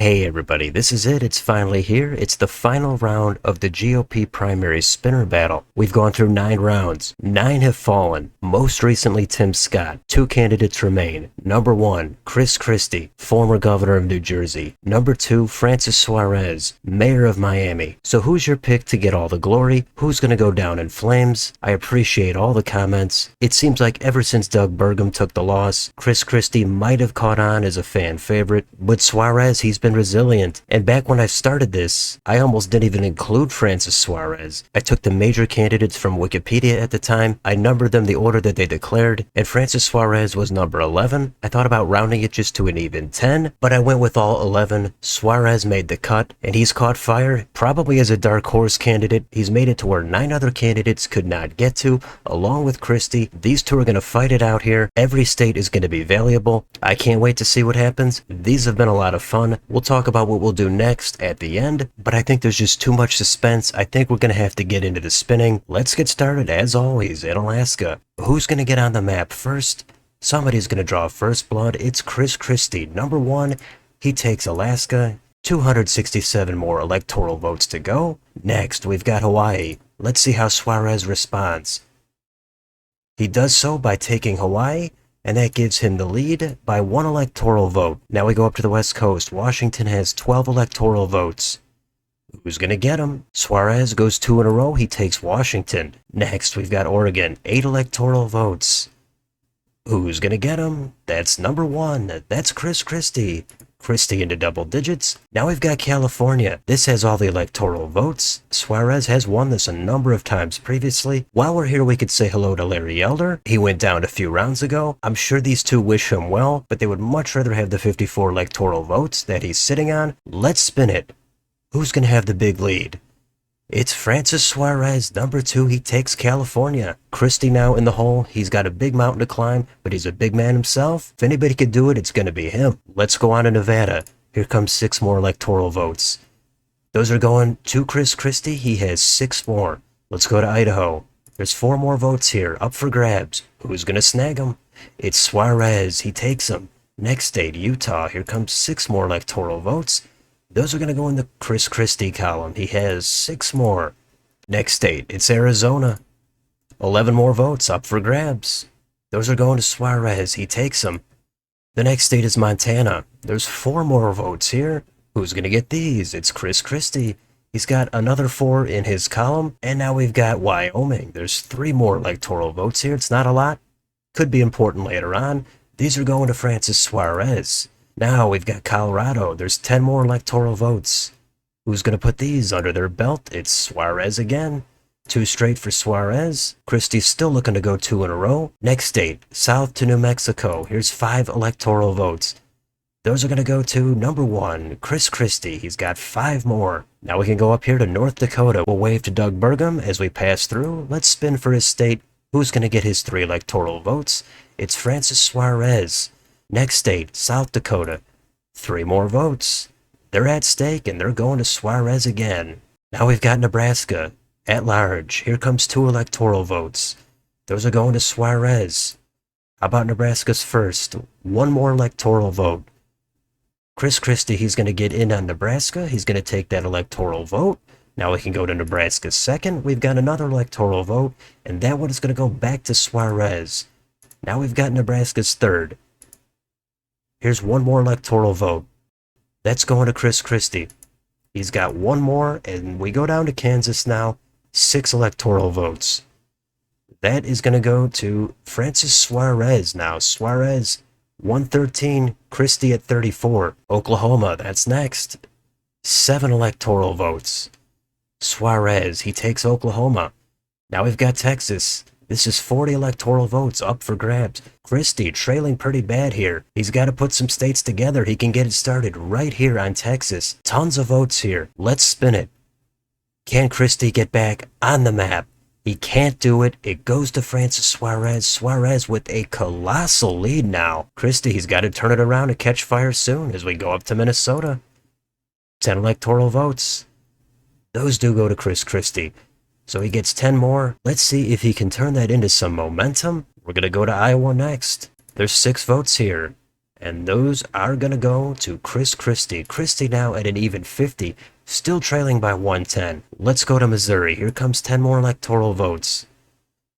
Hey everybody, this is it. It's finally here. It's the final round of the GOP primary spinner battle. We've gone through 9 rounds. 9 have fallen. Most recently, Tim Scott. 2 candidates remain. Number 1, Chris Christie, former governor of New Jersey. Number 2, Francis Suarez, mayor of Miami. So who's your pick to get all the glory? Who's going to go down in flames? I appreciate all the comments. It seems like ever since Doug Burgum took the loss, Chris Christie might have caught on as a fan favorite, but Suarez, he's been resilient. And back when I started this, I almost didn't even include Francis Suarez. I took the major candidates from Wikipedia at the time, I numbered them the order that they declared, and Francis Suarez was number 11. I thought about rounding it just to an even 10, but I went with all 11. Suarez made the cut, and he's caught fire, probably as a dark horse candidate. He's made it to where 9 other candidates could not get to, along with Christie. These two are going to fight it out here. Every state is going to be valuable. I can't wait to see what happens. These have been a lot of fun. We'll talk about what we'll do next at the end, but I think there's just too much suspense. I think we're going to have to get into the spinning. Let's get started, as always, in Alaska. Who's going to get on the map first? Somebody's going to draw first blood. It's Chris Christie. Number 1, he takes Alaska. 267 more electoral votes to go. Next, we've got Hawaii. Let's see how Suarez responds. He does so by taking Hawaii, and that gives him the lead by 1 electoral vote. Now we go up to the West Coast. Washington has 12 electoral votes. Who's going to get him? Suarez goes 2 in a row. He takes Washington. Next, we've got Oregon. 8 electoral votes. Who's going to get him? That's number 1. That's Chris Christie. Christie into double digits. Now we've got California. This has all the electoral votes. Suarez has won this a number of times previously. While we're here, we could say hello to Larry Elder. He went down a few rounds ago. I'm sure these two wish him well, but they would much rather have the 54 electoral votes that he's sitting on. Let's spin it. Who's going to have the big lead? It's Francis Suarez, number 2. He takes California. Christie now in the hole. He's got a big mountain to climb, but he's a big man himself. If anybody could do it, it's going to be him. Let's go on to Nevada. Here comes 6 more electoral votes. Those are going to Chris Christie. He has 6 more. Let's go to Idaho. There's 4 more votes here, up for grabs. Who's going to snag them? It's Suarez. He takes them. Next state, Utah. Here comes 6 more electoral votes. Those are going to go in the Chris Christie column. He has 6 more. Next state, it's Arizona. 11 more votes up for grabs. Those are going to Suarez. He takes them. The next state is Montana. There's 4 more votes here. Who's going to get these? It's Chris Christie. He's got another 4 in his column. And now we've got Wyoming. There's 3 more electoral votes here. It's not a lot. Could be important later on. These are going to Francis Suarez. Now we've got Colorado. There's 10 more electoral votes. Who's going to put these under their belt? It's Suarez again. 2 straight for Suarez. Christie's still looking to go 2 in a row. Next state, south to New Mexico. Here's 5 electoral votes. Those are going to go to number 1, Chris Christie. He's got 5 more. Now we can go up here to North Dakota. We'll wave to Doug Burgum as we pass through. Let's spin for his state. Who's going to get his 3 electoral votes? It's Francis Suarez. Next state, South Dakota. 3 more votes. They're at stake, and they're going to Suarez again. Now we've got Nebraska. At large, here comes 2 electoral votes. Those are going to Suarez. How about Nebraska's first? 1 more electoral vote. Chris Christie, he's going to get in on Nebraska. He's going to take that electoral vote. Now we can go to Nebraska's second. We've got another electoral vote, and that one is going to go back to Suarez. Now we've got Nebraska's third. Here's 1 more electoral vote. That's going to Chris Christie. He's got 1 more, and we go down to Kansas now. 6 electoral votes. That is going to go to Francis Suarez now. Suarez, 113. Christie at 34. Oklahoma, that's next. 7 electoral votes. Suarez, he takes Oklahoma. Now we've got Texas. This is 40 electoral votes up for grabs. Christie trailing pretty bad here. He's got to put some states together. He can get it started right here on Texas. Tons of votes here. Let's spin it. Can Christie get back on the map? He can't do it. It goes to Francis Suarez. Suarez with a colossal lead now. Christie, he's got to turn it around and catch fire soon as we go up to Minnesota. 10 electoral votes. Those do go to Chris Christie. So he gets 10 more. Let's see if he can turn that into some momentum. We're going to go to Iowa next. There's 6 votes here. And those are going to go to Christie. Christie now at an even 50, still trailing by 110. Let's go to Missouri. Here comes 10 more electoral votes.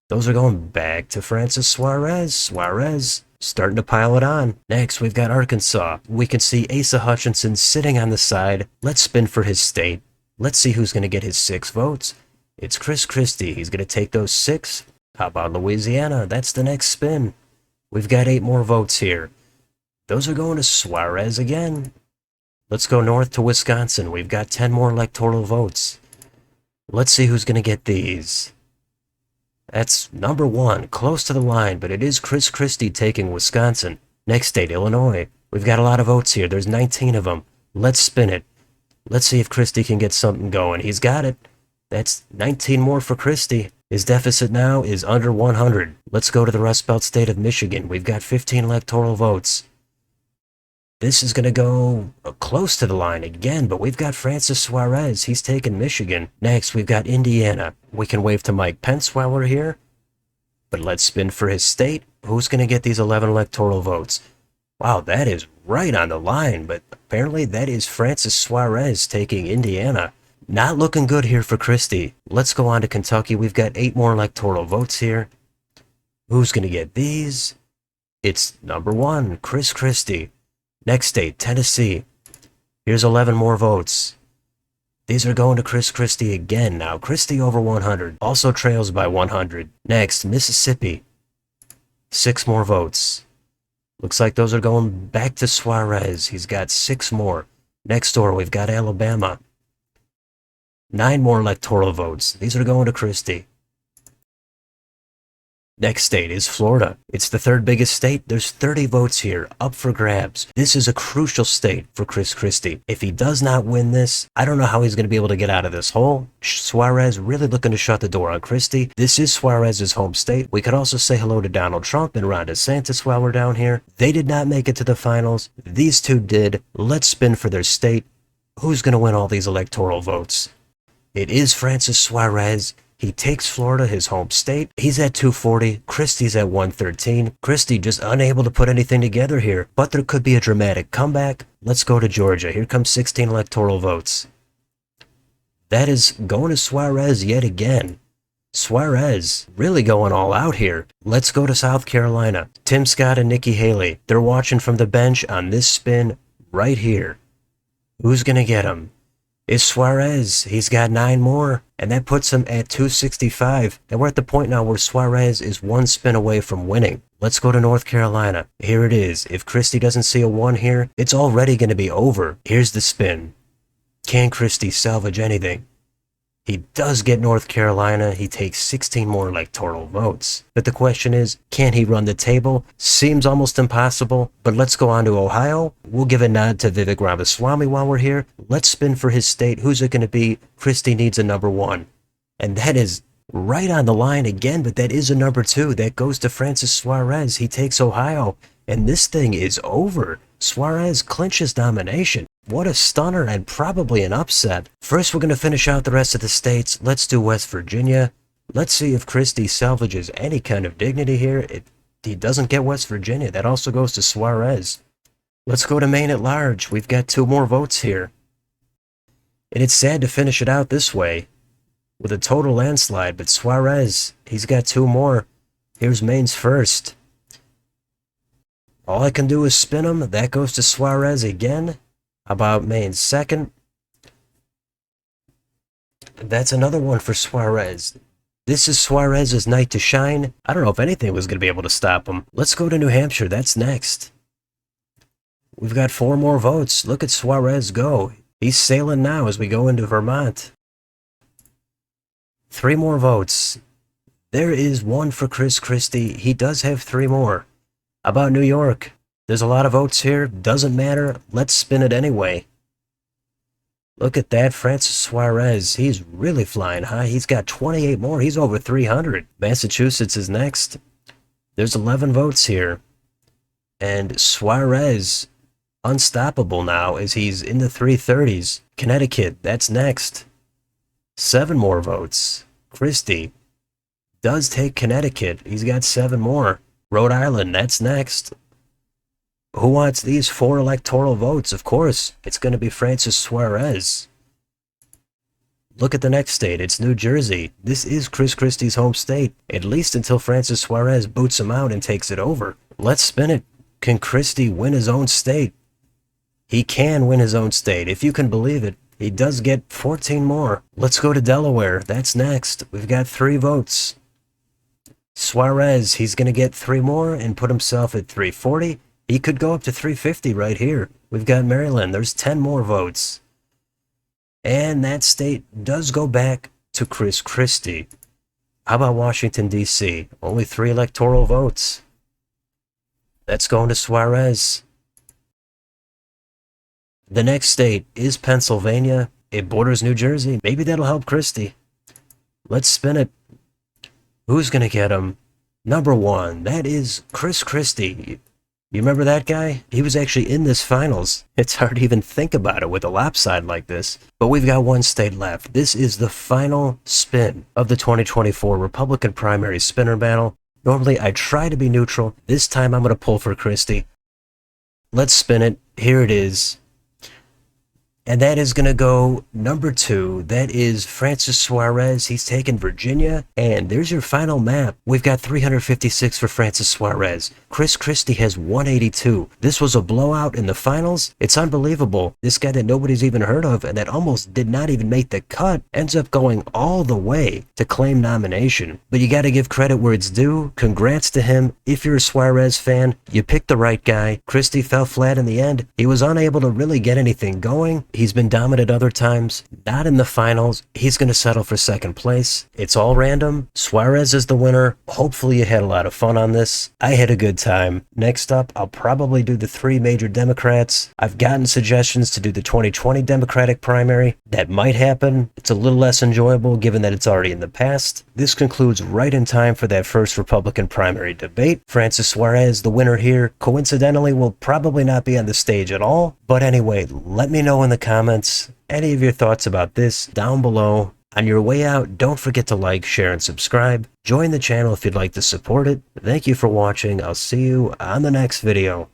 Those are going back to Francis Suarez. Suarez starting to pile it on. Next, we've got Arkansas. We can see Asa Hutchinson sitting on the side. Let's spin for his state. Let's see who's going to get his 6 votes. It's Christie. He's going to take those 6. How about Louisiana? That's the next spin. We've got 8 more votes here. Those are going to Suarez again. Let's go north to Wisconsin. We've got 10 more electoral votes. Let's see who's going to get these. That's number 1, close to the line, but it is Christie taking Wisconsin. Next state, Illinois. We've got a lot of votes here. There's 19 of them. Let's spin it. Let's see if Christie can get something going. He's got it. That's 19 more for Christie. His deficit now is under 100. Let's go to the Rust Belt state of Michigan. We've got 15 electoral votes. This is going to go close to the line again, but we've got Francis Suarez. He's taken Michigan. Next, we've got Indiana. We can wave to Mike Pence while we're here. But let's spin for his state. Who's going to get these 11 electoral votes? Wow, that is right on the line, but apparently that is Francis Suarez taking Indiana. Not looking good here for Christie. Let's go on to Kentucky. We've got 8 more electoral votes here. Who's going to get these? It's number 1, Christie. Next state, Tennessee. Here's 11 more votes. These are going to Christie again now. Christie over 100. Also trails by 100. Next, Mississippi. 6 more votes. Looks like those are going back to Suarez. He's got 6 more. Next door, we've got Alabama. 9 more electoral votes. These are going to Christie. Next state is Florida. It's the 3rd biggest state. There's 30 votes here, up for grabs. This is a crucial state for Christie. If he does not win this, I don't know how he's going to be able to get out of this hole. Suarez really looking to shut the door on Christie. This is Suarez's home state. We could also say hello to Donald Trump and Ron DeSantis while we're down here. They did not make it to the finals. These two did. Let's spin for their state. Who's going to win all these electoral votes? It is Francis Suarez. He takes Florida, his home state. He's at 240. Christie's at 113. Christie just unable to put anything together here, but there could be a dramatic comeback. Let's go to Georgia. Here comes 16 electoral votes. That is going to Suarez yet again. Suarez really going all out here. Let's go to South Carolina. Tim Scott and Nikki Haley. They're watching from the bench on this spin right here. Who's going to get him? It's Suarez. He's got 9 more, and that puts him at 265. And we're at the point now where Suarez is 1 spin away from winning. Let's go to North Carolina. Here it is. If Christie doesn't see a 1 here, it's already going to be over. Here's the spin. Can Christie salvage anything? He does get North Carolina. He takes 16 more electoral votes. But the question is, can he run the table? Seems almost impossible. But let's go on to Ohio. We'll give a nod to Vivek Ramaswamy while we're here. Let's spin for his state. Who's it going to be? Christie needs a number 1. And that is right on the line again, but that is a number 2. That goes to Francis Suarez. He takes Ohio. And this thing is over. Suarez clinches domination. What a stunner and probably an upset. First, we're going to finish out the rest of the states. Let's do West Virginia. Let's see if Christie salvages any kind of dignity here. He doesn't get West Virginia. That also goes to Suarez. Let's go to Maine at large. We've got 2 more votes here. And it's sad to finish it out this way with a total landslide, but Suarez, he's got 2 more. Here's Maine's first. All I can do is spin him. That goes to Suarez again. How about Maine's second? That's another one for Suarez. This is Suarez's night to shine. I don't know if anything was going to be able to stop him. Let's go to New Hampshire. That's next. We've got 4 more votes. Look at Suarez go. He's sailing now as we go into Vermont. 3 more votes. There is 1 for Christie. He does have 3 more. How about New York? There's a lot of votes here. Doesn't matter. Let's spin it anyway. Look at that. Francis Suarez. He's really flying high. He's got 28 more. He's over 300. Massachusetts is next. There's 11 votes here. And Suarez, unstoppable now as he's in the 330s. Connecticut, that's next. 7 more votes. Christie does take Connecticut. He's got 7 more. Rhode Island, that's next. Who wants these 4 electoral votes? Of course, it's going to be Francis Suarez. Look at the next state. It's New Jersey. This is Chris Christie's home state, at least until Francis Suarez boots him out and takes it over. Let's spin it. Can Christie win his own state? He can win his own state, if you can believe it. He does get 14 more. Let's go to Delaware. That's next. We've got 3 votes. Suarez, he's going to get 3 more and put himself at 340. He could go up to 350 right here. We've got Maryland. There's 10 more votes. And that state does go back to Chris Christie. How about Washington, D.C.? Only 3 electoral votes. That's going to Suarez. The next state is Pennsylvania. It borders New Jersey. Maybe that'll help Christie. Let's spin it. Who's going to get him? Number 1. That is Chris Christie. You remember that guy? He was actually in this finals. It's hard to even think about it with a lopside like this. But we've got 1 state left. This is the final spin of the 2024 Republican primary spinner battle. Normally, I try to be neutral. This time, I'm going to pull for Christie. Let's spin it. Here it is. And that is going to go number 2. That is Francis Suarez. He's taken Virginia. And there's your final map. We've got 356 for Francis Suarez. Chris Christie has 182. This was a blowout in the finals. It's unbelievable. This guy that nobody's even heard of and that almost did not even make the cut ends up going all the way to claim nomination. But you got to give credit where it's due. Congrats to him. If you're a Suarez fan, you picked the right guy. Christie fell flat in the end. He was unable to really get anything going. He's been dominant other times, not in the finals. He's going to settle for 2nd place. It's all random. Suarez is the winner. Hopefully you had a lot of fun on this. I had a good time. Next up, I'll probably do the 3 major Democrats. I've gotten suggestions to do the 2020 Democratic primary. That might happen. It's a little less enjoyable given that it's already in the past. This concludes right in time for that first Republican primary debate. Francis Suarez, the winner here, coincidentally will probably not be on the stage at all. But anyway, let me know in the comments any of your thoughts about this down below. On your way out, don't forget to like, share, and subscribe. Join the channel if you'd like to support it. Thank you for watching. I'll see you on the next video.